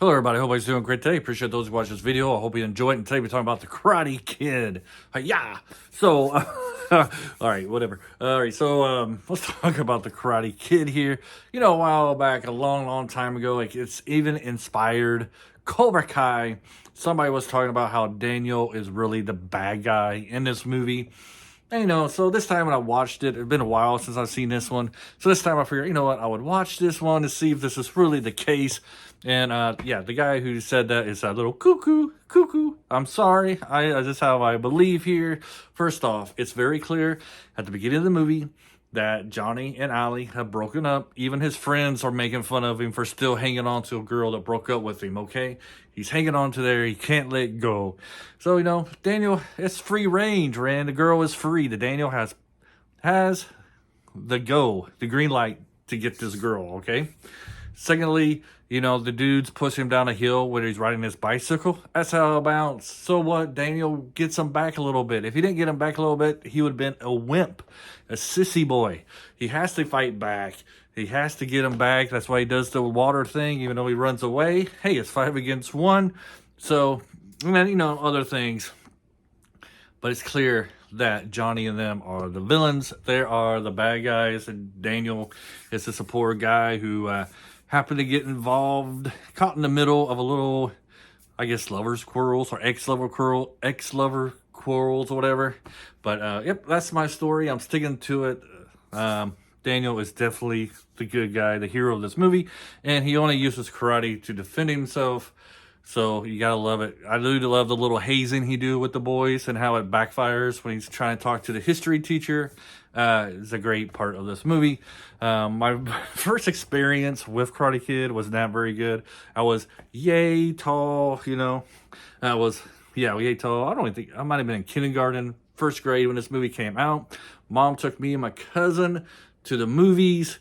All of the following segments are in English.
Hello everybody, hope everybody's doing great today. Appreciate those who watch this video. I hope you enjoy it. And today we're talking about the Karate Kid. Yeah. So, all right, whatever. All right, so let's talk about the Karate Kid here. You know, a while back, a long time ago, like it's even inspired Cobra Kai. Somebody was talking about how Daniel is really the bad guy in this movie. And, so this time when I watched it, it's been a while since I've seen this one. So this time I figured, you know what, I would watch this one to see if this is really the case. And yeah, the guy who said that is a little cuckoo. I'm sorry. I just how I believe here. First off, it's very clear at the beginning of the movie that Johnny and Ali have broken up. Even his friends are making fun of him for still hanging on to a girl that broke up with him, okay? He's hanging on to there. He can't let go. So, Daniel, it's free range, man. The girl is free. The Daniel has the green light to get this girl, okay? Secondly, the dudes push him down a hill when he's riding his bicycle. That's how it bounces. So what? Daniel gets him back a little bit. If he didn't get him back a little bit, he would have been a wimp, a sissy boy. He has to fight back. He has to get him back. That's why he does the water thing, even though he runs away. Hey, it's 5 against 1. So, and then, other things. But it's clear that Johnny and them are the villains. They are the bad guys. And Daniel is just a poor guy who happened to get involved, caught in the middle of a little, I guess, lovers quarrels or ex-lover quarrels or whatever. But, yep, that's my story. I'm sticking to it. Daniel is definitely the good guy, the hero of this movie. And he only uses karate to defend himself. So you gotta love it. I do love the little hazing he do with the boys and how it backfires when he's trying to talk to the history teacher. It's a great part of this movie. My first experience with Karate Kid was not very good. I was yay tall, I was, yay tall. I don't even think, I might have been in kindergarten, first grade when this movie came out. Mom took me and my cousin to the movies.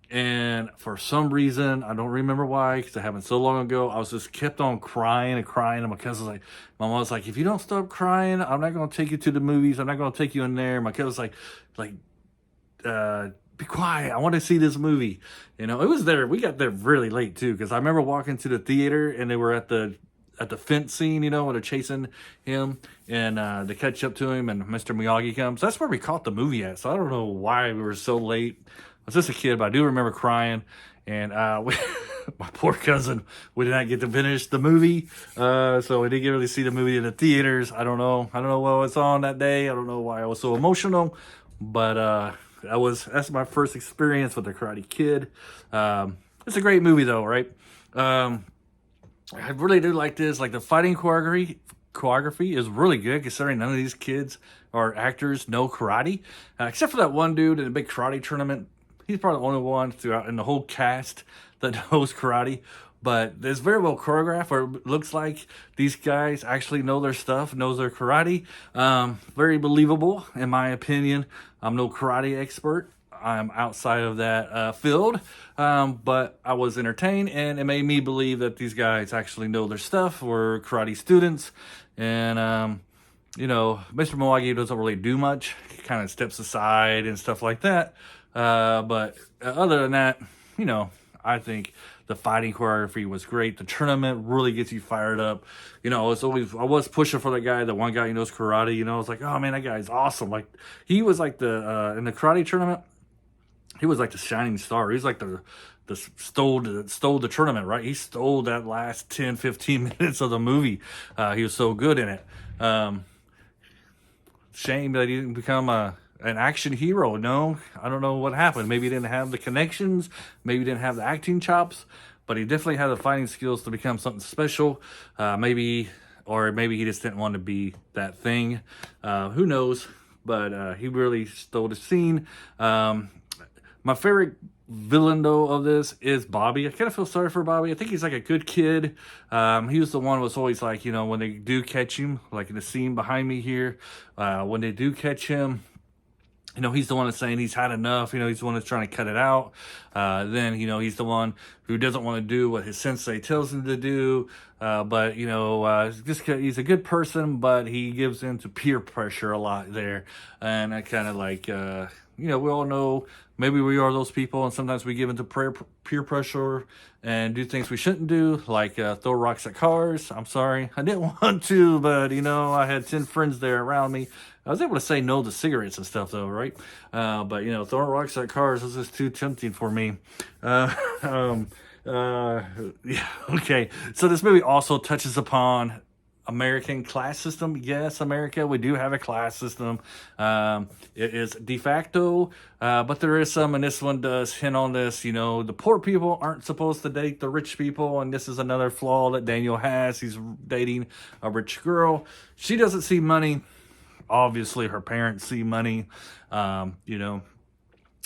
And for some reason, I don't remember why, because it happened so long ago, I was just kept on crying. And my cousin was like, my mom was like, if you don't stop crying, I'm not going to take you to the movies. I'm not going to take you in there. My cousin was like, be quiet. I want to see this movie. It was there. We got there really late too, because I remember walking to the theater and they were at the fence scene, when they're chasing him and they catch up to him and Mr. Miyagi comes. That's where we caught the movie at. So I don't know why we were so late. I was just a kid, but I do remember crying. And my poor cousin, we did not get to finish the movie. So we didn't get really see the movie in the theaters. I don't know what was on that day. I don't know why I was so emotional. But that's my first experience with the Karate Kid. It's a great movie though, right? I really do like this. Like the fighting choreography is really good, considering none of these kids or actors know karate, except for that one dude in a big karate tournament. He's probably the only one throughout in the whole cast that knows karate. But it's very well choreographed, or it looks like these guys actually know their stuff, knows their karate. Very believable, in my opinion. I'm no karate expert. I'm outside of that field. But I was entertained, and it made me believe that these guys actually know their stuff, were karate students. And, Mr. Miyagi doesn't really do much. He kind of steps aside and stuff like that. But other than that, I think the fighting choreography was great. The tournament really gets you fired up. I was pushing for that guy, the one guy who knows karate. I was like, oh man, that guy's awesome. Like he was like in the karate tournament, he was like the shining star. He's like the stole the tournament, right? He stole that last 10, 15 minutes of the movie. He was so good in it. Shame that he didn't become an action hero. No, I don't know what happened. Maybe he didn't have the connections. Maybe he didn't have the acting chops. But he definitely had the fighting skills to become something special. Maybe he just didn't want to be that thing. Who knows? But he really stole the scene. My favorite villain, though, of this is Bobby. I kind of feel sorry for Bobby. I think he's like a good kid. He was the one who was always like, when they do catch him, like in the scene behind me here, when they do catch him, he's the one that's saying he's had enough. He's the one that's trying to cut it out. Then, he's the one who doesn't want to do what his sensei tells him to do. But he's a good person, but he gives in to peer pressure a lot there. And I kind of like, you know, we all know maybe we are those people, and sometimes we give into peer pressure and do things we shouldn't do, like throw rocks at cars. I'm sorry, I didn't want to, but you know, I had 10 friends there around me. I was able to say no to cigarettes and stuff, though, right? But you know, throwing rocks at cars was just too tempting for me. Uh, um, yeah, okay. So this movie also touches upon American class system. Yes, America, we do have a class system. It is de facto, but there is some, and this one does hint on this. You know, the poor people aren't supposed to date the rich people, and this is another flaw that Daniel has. He's dating a rich girl. She doesn't see money. Obviously, her parents see money. You know,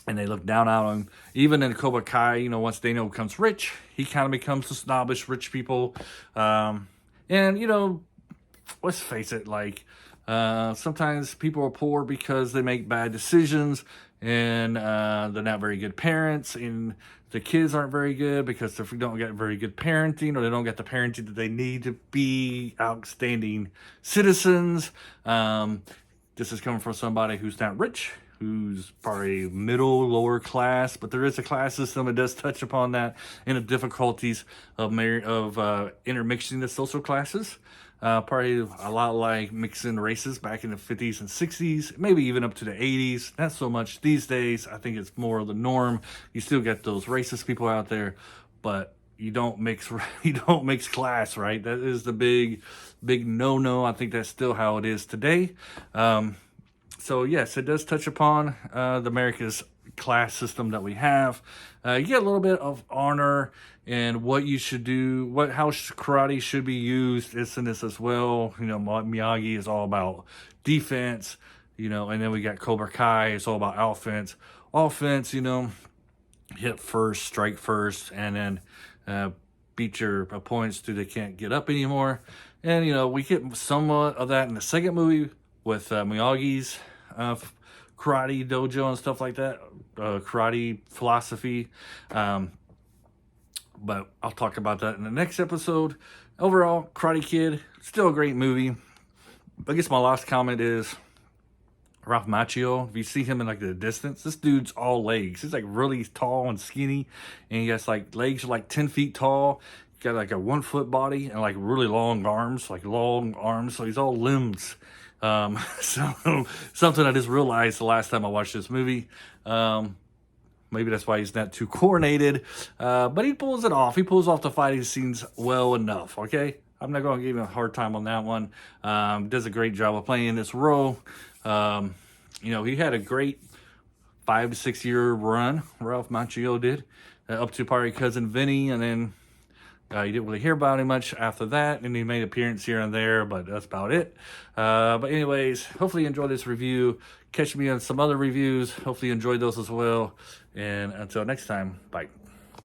and they look down on him. Even in Cobra Kai, you know, once Daniel becomes rich, he kind of becomes the snobbish rich people. And, you know, let's face it, like, sometimes people are poor because they make bad decisions, and they're not very good parents, and the kids aren't very good because they don't get very good parenting, or they don't get the parenting that they need to be outstanding citizens. This is coming from somebody who's not rich, who's probably middle, lower class, but there is a class system. It does touch upon that and the difficulties of intermixing the social classes. Probably a lot like mixing races back in the 50s and 60s, maybe even up to the 80s. Not so much these days. I think it's more of the norm. You still get those racist people out there, but you don't mix class, right? That is the big no. I think that's still how it is today. So yes, it does touch upon the America's class system that we have. You get a little bit of honor and what you should do, how karate should be used. It's in this as well. You know, Miyagi is all about defense. You know, and then we got Cobra Kai. It's all about offense. Offense, you know, hit first, strike first, and then beat your opponents till they can't get up anymore. And you know, we get somewhat of that in the second movie with Miyagi's karate dojo and stuff like that, karate philosophy. But I'll talk about that in the next episode. Overall, Karate Kid, still a great movie. I guess my last comment is Ralph Macchio. If you see him in like the distance, this dude's all legs. He's like really tall and skinny, and he has like legs like 10 feet tall. He's got like a 1 foot body and like really long arms, So he's all limbs. So something I just realized the last time I watched this movie. Maybe that's why he's not too coordinated, but he pulls it off. He pulls off the fighting scenes well enough. Okay, I'm not going to give him a hard time on that one. Does a great job of playing this role. You know, he had a great 5 to 6 year run. Ralph Macchio did, up to probably Cousin Vinny, and then you didn't really hear about him much after that, and he made an appearance here and there, but that's about it. But anyways, hopefully you enjoyed this review. Catch me on some other reviews. Hopefully you enjoyed those as well. And until next time, bye.